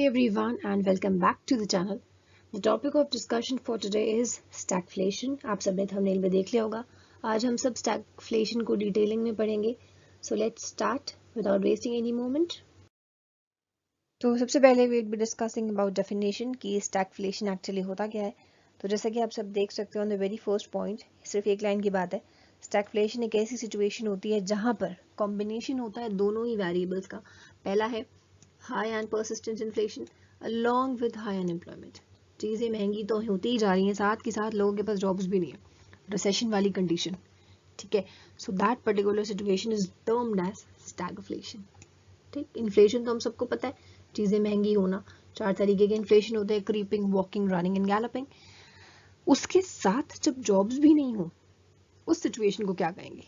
everyone and welcome back to the channel. The topic of discussion for today is stagflation. आप सबने thumbnail में देख लिया होगा. आज हम सब stagflation को डिटेलिंग में पढ़ेंगे. So let's start without wasting any moment. तो सबसे पहले we'll be discussing about definition कि stagflation actually होता क्या है. तो जैसा कि आप सब देख सकते हो on the very first point, सिर्फ एक लाइन की बात है. स्टैगफ्लेशन एक ऐसी सिचुएशन होती है जहां पर कॉम्बिनेशन होता है दोनों ही वेरिएबल्स का. पहला है high and persistent inflation along with high unemployment. चीज़ें महंगी तो होती ही जा रही हैं, साथ के साथ लोगों के पास जॉब्स भी नहीं है. रिसेशन वाली कंडीशन, ठीक है. So that particular situation is termed as stagflation. ठीक, इन्फ्लेशन तो हम सबको पता है, चीज़ें महंगी होना. 4 तरीके के इन्फ्लेशन होते हैं: creeping, walking, running and galloping. उसके साथ जब जॉब्स भी नहीं हो, उस सिचुएशन को क्या कहेंगे?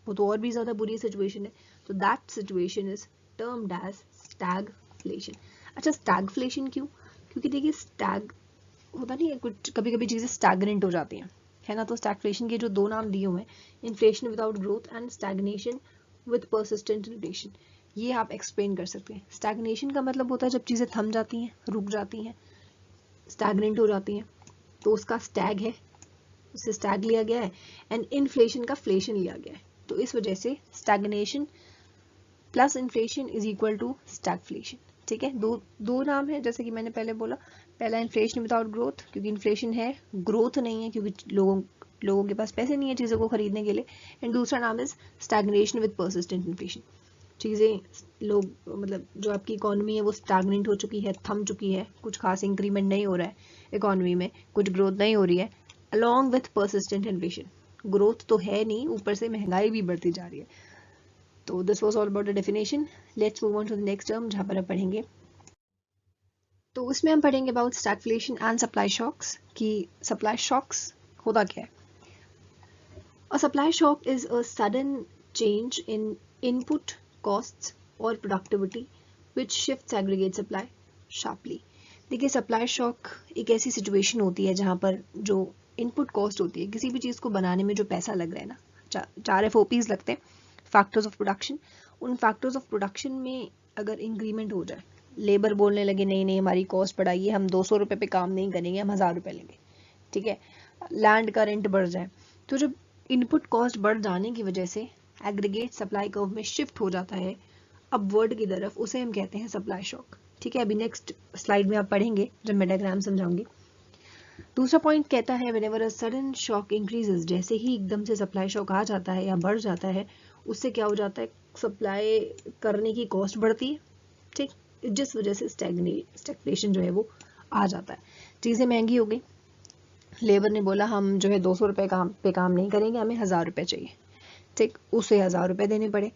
वो तो और भी ज़्यादा बुरी सिचुएशन है. तो that situation is termed as stagflation. अच्छा, स्टैगफ्लेशन क्यों? क्योंकि देखिए, स्टैग होता नहीं है, कुछ कभी कभी चीज़ें स्टैगनेंट हो जाती हैं, है ना. तो स्टैगफ्लेशन के जो दो नाम दिए हुए हैं, inflation without growth and stagnation with persistent inflation, ये आप एक्सप्लेन कर सकते हैं. स्टैग्नेशन का मतलब होता है जब चीज़ें थम जाती हैं, रुक जाती हैं, स्टैगनेंट हो जाती हैं. तो उसका स्टैग है, उससे स्टैग लिया गया है, एंड इन्फ्लेशन का फ्लेशन लिया गया है. तो इस वजह से stagnation plus inflation is equal to stagflation. ठीक है, दो नाम है, जैसे कि मैंने पहले बोला. पहला इन्फ्लेशन विदाउट ग्रोथ, क्योंकि इन्फ्लेशन है, ग्रोथ नहीं है, क्योंकि लोगों के पास पैसे नहीं है चीज़ों को खरीदने के लिए. एंड दूसरा नाम is stagnation with persistent inflation. चीज़ें लोग मतलब जो आपकी इकोनॉमी है वो स्टैग्नेंट हो चुकी है, थम चुकी है, कुछ खास इंक्रीमेंट नहीं हो रहा है इकोनॉमी में, कुछ ग्रोथ नहीं हो रही है, along with persistent inflation. Growth तो है नहीं, ऊपर से महंगाई भी बढ़ती जा रही है. तो this was all about the definition. Let's move on to the next term जहाँ पर हम पढ़ेंगे. तो उसमें हम पढ़ेंगे about stagflation and supply shocks, कि सप्लाई शॉक्स होता क्या है. A supply shock is a sudden change in input costs और productivity which shifts aggregate supply sharply. देखिए, सप्लाई शॉक एक ऐसी सिचुएशन होती है जहाँ पर जो इनपुट कॉस्ट होती है, किसी भी चीज़ को बनाने में जो पैसा लग रहा है ना, 4 FOPs लगते हैं, फैक्टर्स ऑफ प्रोडक्शन. उन फैक्टर्स ऑफ प्रोडक्शन में अगर इंक्रीमेंट हो जाए, लेबर बोलने लगे नहीं नहीं हमारी कॉस्ट बढ़ाइए, हम 200 रुपये पे काम नहीं करेंगे, हम 1000 रुपये लेंगे, ठीक है, लैंड का रेंट बढ़ जाए, तो जब इनपुट कॉस्ट बढ़ जाने की वजह से एग्रीगेट सप्लाई कर्व में शिफ्ट हो जाता है अपवर्ड की तरफ, उसे हम कहते हैं सप्लाई शॉक. ठीक है, अभी नेक्स्ट स्लाइड में आप पढ़ेंगे जब मैं डायग्राम समझाऊंगी. दूसरा पॉइंट कहता है whenever a sudden shock increases, जैसे ही एकदम से सप्लाई शॉक आ जाता है या बढ़ जाता है, उससे क्या हो जाता है, सप्लाई करने की कॉस्ट बढ़ती है. ठीक, जिस वजह से स्टैगफ्लेशन जो है वो आ जाता है. चीज़ें महंगी हो गई, लेबर ने बोला हम जो है 200 रुपये पे काम नहीं करेंगे, हमें 1000 रुपये चाहिए. ठीक, उसे 1000 रुपये देने पड़े.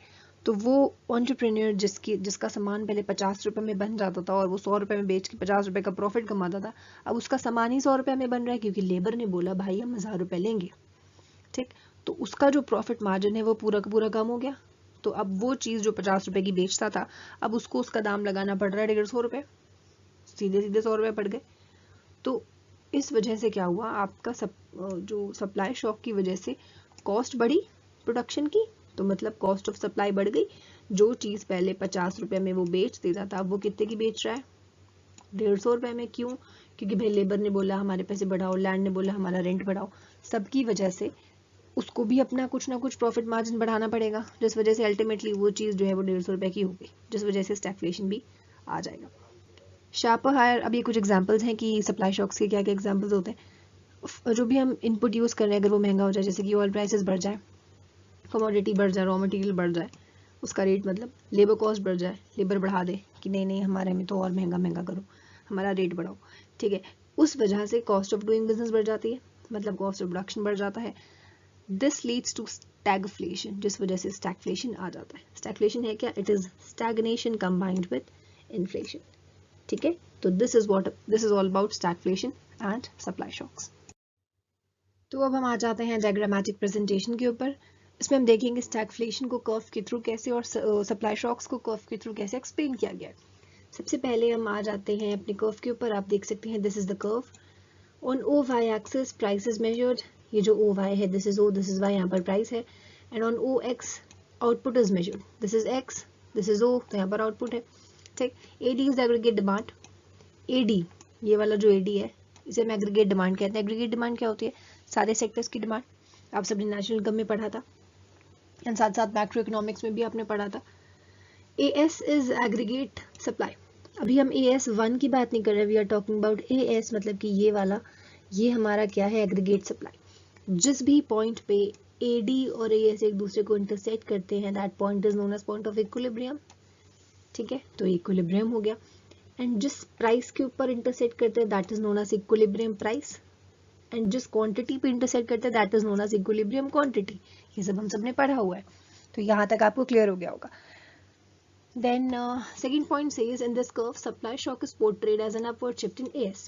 तो वो एंटरप्रेन्योर जिसका सामान पहले 50 रुपये में बन जाता था और वो 100 रुपये में बेच के 50 रुपये का प्रॉफिट कमाता था, अब उसका सामान ही 100 रुपये में बन रहा है क्योंकि लेबर ने बोला भाई हम 1000 रुपये लेंगे. ठीक, तो उसका जो प्रॉफिट मार्जिन है वो पूरा का पूरा कम हो गया. तो अब वो चीज़ जो 50 रुपये की बेचता था, अब उसको उसका दाम लगाना पड़ रहा है 150 रुपये, सीधे सीधे 100 रुपये पड़ गए. तो इस वजह से क्या हुआ, आपका जो सप्लाई शॉक की वजह से कॉस्ट बढ़ी प्रोडक्शन की, तो मतलब कॉस्ट ऑफ सप्लाई बढ़ गई. जो चीज़ पहले 50 रुपये में वो बेच देता था, अब वो कितने की बेच रहा है, 150 रुपये में. क्यों? क्योंकि भाई लेबर ने बोला हमारे पैसे बढ़ाओ, लैंड ने बोला हमारा रेंट बढ़ाओ. सबकी वजह से उसको भी अपना कुछ ना कुछ प्रॉफिट मार्जिन बढ़ाना पड़ेगा, जिस वजह से अल्टीमेटली वो चीज़ जो है वो 150 रुपये की हो गई, जिस वजह से स्टैगफ्लेशन भी आ जाएगा. शार्पर हायर, अब ये कुछ एग्जांपल्स हैं कि सप्लाई शॉक्स के क्या क्या एग्जांपल्स होते हैं. जो भी हम इनपुट यूज़ कर रहे हैं अगर वो महंगा हो जाए, जैसे कि ऑयल प्राइसेस बढ़ जाए, कमोडिटी बढ़ जाए, रॉ मटेरियल बढ़ जाए, उसका रेट मतलब लेबर कॉस्ट बढ़ जाए, लेबर बढ़ा दे कि नहीं नहीं हमारे में तो और महंगा महंगा करो, हमारा रेट बढ़ाओ. ठीक है, उस वजह से कॉस्ट ऑफ डूइंग बिजनेस बढ़ जाती है, मतलब कॉस्ट ऑफ प्रोडक्शन बढ़ जाता है. दिस लीड्स टू स्टैगफ्लेशन, जिस वजह से स्टैगफ्लेशन आ जाता है. स्टैगफ्लेशन है क्या? It is stagnation combined with inflation. ठीक है, तो this is all about stagflation and supply shocks. तो अब हम आ जाते हैं डायग्रामेटिक प्रेजेंटेशन के ऊपर. इसमें हम देखेंगे स्टैगफ्लेशन को कर्व के थ्रू कैसे और सप्लाई शॉक्स को कर्व के थ्रू कैसे एक्सप्लेन किया गया है. सबसे पहले हम आ जाते हैं अपने कर्व के ऊपर. आप देख सकते हैं this is the curve. On O Y axis price is measured, ये जो ओ वाई है this is O, this is Y, यहाँ पर प्राइस है. And on O X output is measured, this is X, this is O, तो यहाँ पर output है. ठीक, AD is aggregate demand, AD, ये वाला जो एडी है इसे हम एग्रीगेट डिमांड कहते हैं। एग्रीगेट डिमांड क्या होती है? सारे सेक्टर्स की डिमांड। आप सबने नेशनल इनकम में पढ़ा था एंड साथ साथ मैक्रो इकोनॉमिक्स में भी आपने पढ़ा था। AS is aggregate supply. अभी हम AS1 की बात नहीं कर रहे, we are talking about AS, मतलब कि ये वाला, ये हमारा क्या है? Aggregate supply. जिस भी पॉइंट पे AD और AS एक दूसरे को इंटरसेक्ट करते हैं, that point is known as point of equilibrium. ठीक है, तो इक्विलिब्रियम हो गया। एंड जिस प्राइस के ऊपर इंटरसेक्ट करते हैं that is known as equilibrium price. And जिस क्वांटिटी पे इंटरसेक्ट करते हैं that is known as equilibrium quantity. ये सब हम सबने पढ़ा हुआ है, तो यहाँ तक आपको क्लियर हो गया होगा। Then second point says in this curve supply shock is portrayed as an upward shift in AS.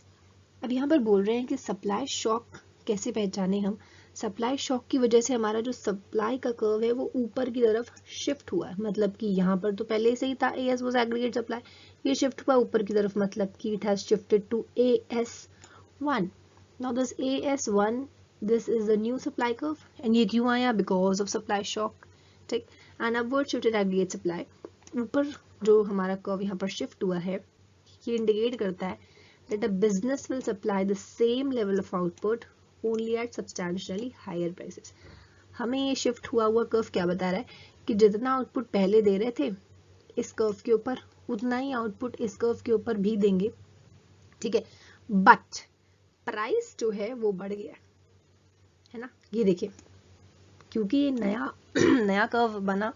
अब यहाँ पर बोल रहे हैं कि सप्लाई शॉक कैसे पहचाने हम? सप्लाई शॉक की वजह से हमारा जो सप्लाई का कर्व है वो ऊपर की तरफ शिफ्ट हुआ है, मतलब कि यहाँ पर तो पहले से ही था AS was aggregate supply, ये शिफ्ट हुआ ऊपर की तरफ, मतलब कि it has shifted to AS1. Now this AS1, this is the new supply curve and ये क्यों आया? Because of supply shock. ठीक, and upward shift in aggregate supply, ऊपर जो हमारा कर्व यहाँ पर शिफ्ट हुआ है ये इंडिकेट करता है that a business will supply the same level of output only at substantially higher prices. हमें ये शिफ्ट हुआ कर्व क्या बता रहा है कि जितना आउटपुट पहले दे रहे थे इस कर्व के ऊपर, उतना ही आउटपुट इस कर्व के ऊपर भी देंगे। ठीक है, बट प्राइस जो है वो बढ़ गया है ना। ये देखिए, क्योंकि ये नया कर्व बना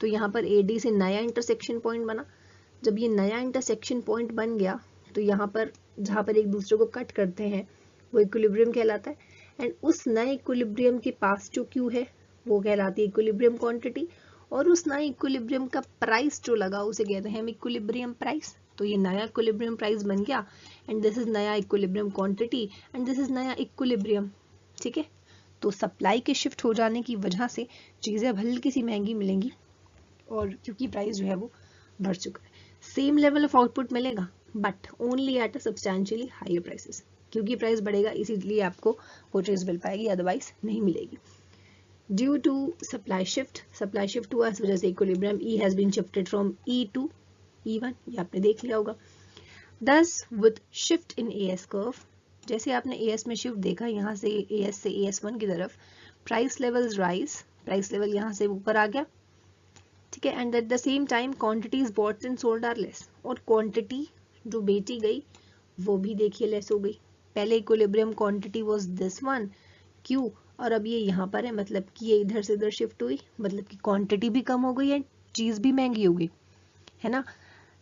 तो यहाँ पर AD से नया इंटरसेक्शन पॉइंट बना। जब ये नया इंटरसेक्शन पॉइंट बन गया तो यहाँ पर जहाँ पर एक दूसरे को कट करते हैं वो इक्विलिब्रियम कहलाता है। एंड उस नए इक्विलिब्रियम के पास जो Q है वो कहलाती है इक्विलिब्रियम क्वांटिटी, और उस नए इक्विलिब्रियम का प्राइस जो लगा उसे कहते हैं हम इक्विलिब्रियम प्राइस। तो ये नया इक्विलिब्रियम प्राइस बन गया एंड दिस इज नया equilibrium quantity and this is नया इक्विलिब्रियम। ठीक है, तो सप्लाई के शिफ्ट हो जाने की वजह से चीजें अब हल्की सी महंगी मिलेंगी, और क्योंकि प्राइस जो है वो बढ़ चुका है। सेम लेवल ऑफ आउटपुट मिलेगा but only at a substantially higher prices. क्योंकि प्राइस बढ़ेगा इसीलिए आपको वो चीज मिल पाएगी, अदरवाइज नहीं मिलेगी। ड्यू टू सप्लाई शिफ्ट हुआ, इस वजह से equilibrium E has been shifted from E to E1, ये आपने देख लिया होगा। Thus with shift in AS curve, जैसे आपने AS में शिफ्ट देखा यहाँ से AS से AS1 की तरफ, price levels rise, price level यहाँ से ऊपर आ गया। ठीक है, and at the same time quantities bought and sold are less, और क्वांटिटी जो बेची गई वो भी देखिए लेस हो गई। पहले equilibrium quantity was this one Q, और अब ये यहाँ पर है, मतलब कि ये इधर से इधर शिफ्ट हुई, मतलब कि क्वांटिटी भी कम हो गई है, चीज भी महंगी हो गई है ना।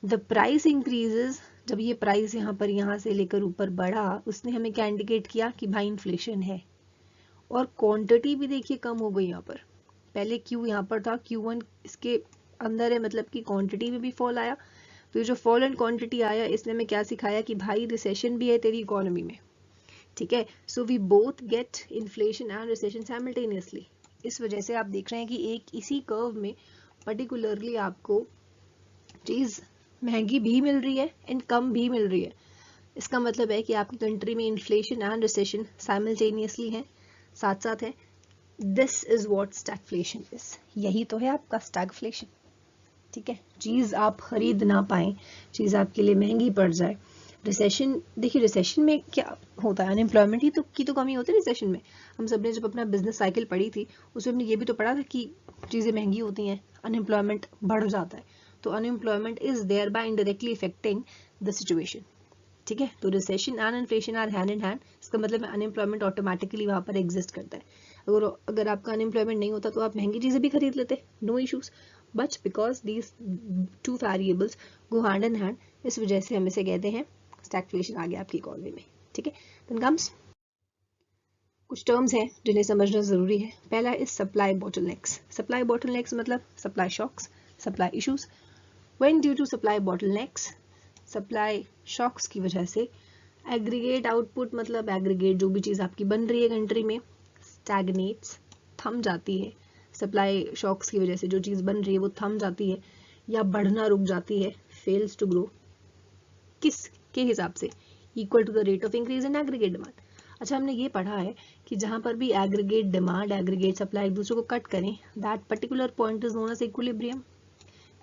द प्राइस इंक्रीजेस, जब ये प्राइस यहाँ से लेकर ऊपर बढ़ा उसने हमें क्या इंडिकेट किया कि भाई इन्फ्लेशन है, और क्वांटिटी भी देखिए कम हो गई यहाँ पर। पहले Q यहाँ पर था, Q1 इसके अंदर है, मतलब कि क्वांटिटी में भी फॉल आया। तो ये जो फॉल एंड क्वांटिटी आया इसने हमें क्या सिखाया कि भाई रिसेशन भी है तेरी इकोनॉमी में। ठीक है, so we both get inflation and recession simultaneously. इस वजह से आप देख रहे हैं कि एक इसी कर्व में पर्टिकुलरली आपको चीज महंगी भी मिल रही है एंड कम भी मिल रही है। इसका मतलब है कि आपकी कंट्री में इन्फ्लेशन एंड रिसेशन साइमल्टेनियसली है, साथ साथ है। This is what stagflation is, यही तो है आपका स्टैगफ्लेशन। ठीक है, चीज आप खरीद ना पाए, चीज आपके लिए महंगी पड़ जाए। रिसेशन, देखिए रिसेशन में क्या होता है, अनएम्प्लॉयमेंट ही की तो कमी होती है रिसेशन में। हम सबने जब अपना बिजनेस साइकिल पढ़ी थी उसमें हमने ये भी तो पढ़ा था कि चीजें महंगी होती हैं, अनएम्प्लॉयमेंट बढ़ जाता है, तो unemployment is there by indirectly affecting the situation. ठीक है, तो recession and inflation are hand in hand. इसका मतलब अनएम्प्लॉयमेंट ऑटोमेटिकली वहां पर एग्जिस्ट करता है। अगर आपका अनएम्प्लॉयमेंट नहीं होता तो आप महंगी चीजें भी खरीद लेते, no issues, but because these two variables go hand in hand, इस वजह से हम इसे कहते हैं स्टैगफ्लेशन आ गया आपकी इकोनॉमी में। ठीक है, देन कम्स कुछ टर्म्स हैं जिन्हें समझना जरूरी है। पहला is supply bottlenecks. Supply bottlenecks मतलब supply shocks, supply issues. When due to supply bottlenecks, supply shocks की वजह से एग्रीगेट आउटपुट, मतलब एग्रीगेट जो भी चीज आपकी बन रही है कंट्री में, स्टैग्नेट्स, थम जाती है। सप्लाई शॉक्स की वजह से जो चीज बन रही है वो थम जाती है या बढ़ना रुक जाती है, फेल्स टू ग्रो। किस के हिसाब से? Equal to the rate of increase in aggregate demand. अच्छा, हमने ये पढ़ा है कि जहां पर भी एग्रीगेट डिमांड, एग्रीगेट सप्लाई एक दूसरे को कट करें, that particular point is known as equilibrium.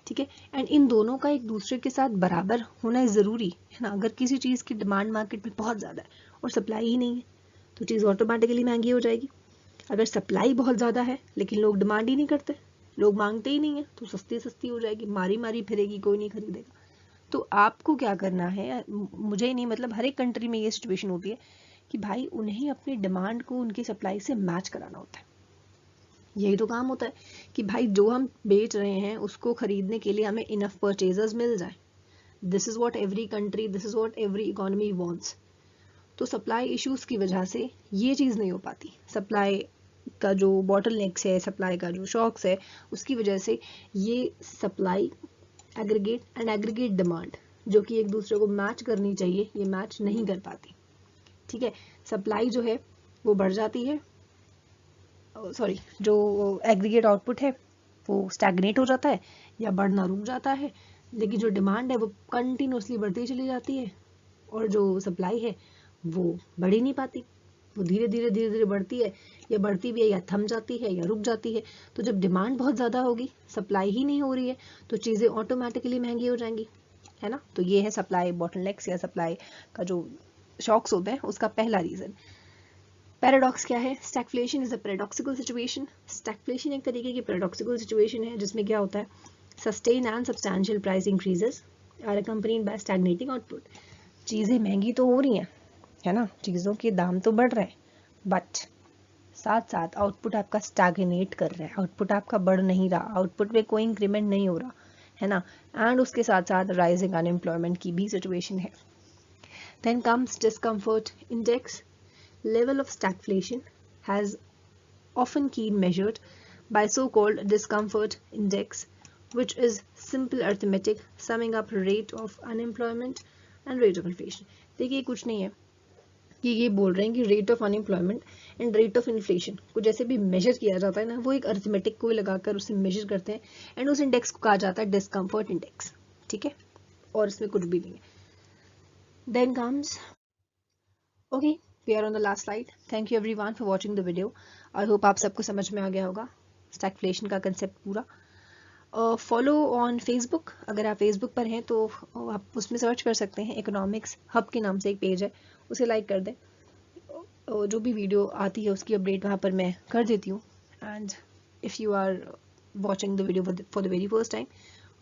ठीक है। एंड इन दोनों का एक दूसरे के साथ बराबर होना ज़रूरी है ना। अगर किसी चीज़ की डिमांड मार्केट में बहुत ज़्यादा है और सप्लाई ही नहीं है तो चीज़ ऑटोमेटिकली महंगी हो जाएगी। अगर सप्लाई बहुत ज़्यादा है लेकिन लोग डिमांड ही नहीं करते, लोग मांगते ही नहीं है, तो सस्ती सस्ती हो जाएगी, मारी मारी फिरेगी, कोई नहीं खरीदेगा। तो आपको क्या करना है, मुझे ही नहीं मतलब हर एक कंट्री में ये सिचुएशन होती है कि भाई उन्हें अपनी डिमांड को उनकी सप्लाई से मैच कराना होता है। यही तो काम होता है कि भाई जो हम बेच रहे हैं उसको खरीदने के लिए हमें इनफ परचेजर्स मिल जाए। This is what every country, this is what every economy wants. तो सप्लाई इश्यूज की वजह से ये चीज़ नहीं हो पाती। सप्लाई का जो बॉटलनेक्स है, सप्लाई का जो शॉक्स है, उसकी वजह से ये supply aggregate and aggregate demand जो कि एक दूसरे को मैच करनी चाहिए, ये मैच नहीं कर पाती। ठीक है, सप्लाई जो है वो बढ़ जाती है, सॉरी जो एग्रीगेट आउटपुट है वो स्टैग्नेट हो जाता है या बढ़ना रुक जाता है, लेकिन जो डिमांड है वो कंटिन्यूसली बढ़ती चली जाती है और जो सप्लाई है वो बढ़ ही नहीं पाती। वो धीरे धीरे बढ़ती है, या बढ़ती भी है या थम जाती है या रुक जाती है। तो जब डिमांड बहुत ज़्यादा होगी, सप्लाई ही नहीं हो रही है, तो चीज़ें ऑटोमेटिकली महंगी हो जाएंगी, है ना। तो ये है सप्लाई बॉटलनेक्स या सप्लाई का जो शॉक्स होते हैं उसका पहला रीज़न। पैराडॉक्स क्या है? Stagflation is a paradoxical situation. Stagflation एक तरीके की पैराडॉक्सिकल सिचुएशन है जिसमें क्या होता है, sustain and substantial price increases are accompanied by stagnating output. चीज़ें महंगी तो हो रही हैं, है ना, चीज़ों के दाम तो बढ़ रहे हैं, बट साथ साथ आउटपुट आपका स्टैग्नेट कर रहा है, आउटपुट आपका बढ़ नहीं रहा, आउटपुट में कोई इंक्रीमेंट नहीं हो रहा, है ना। एंड उसके साथ साथ राइजिंग अनएम्प्लॉयमेंट की भी सिचुएशन है। Then comes discomfort index. Level of stagflation has often been measured by so-called discomfort index, which is simple arithmetic summing up rate of unemployment and rate of inflation. देखिए कुछ नहीं है कि ये बोल रहे हैं कि rate of unemployment and rate of inflation को जैसे भी मेजर किया जाता है ना, वो एक अरिथमेटिक को लगाकर उसे मेजर करते हैं एंड उस इंडेक्स को कहा जाता है डिस्कम्फर्ट इंडेक्स। ठीक है, और इसमें कुछ भी नहीं है। Then comes, okay, we are on the last slide. Thank you everyone for watching the video. I hope आप सबको समझ में आ गया होगा स्टैगफ्लेशन का कंसेप्ट पूरा। फॉलो ऑन फेसबुक, अगर आप फेसबुक पर हैं तो आप उसमें सर्च कर सकते हैं, इकोनॉमिक्स हब के नाम से एक पेज है, उसे लाइक कर दें। जो भी वीडियो आती है उसकी अपडेट वहाँ पर मैं कर देती हूँ। And if you are watching the video for the very first time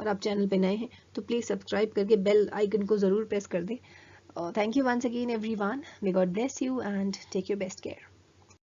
और आप चैनल पे नए हैं तो प्लीज़ सब्सक्राइब करके बेल आइकन को ज़रूर प्रेस कर दें। Thank you once again everyone. May God bless you and take your best care.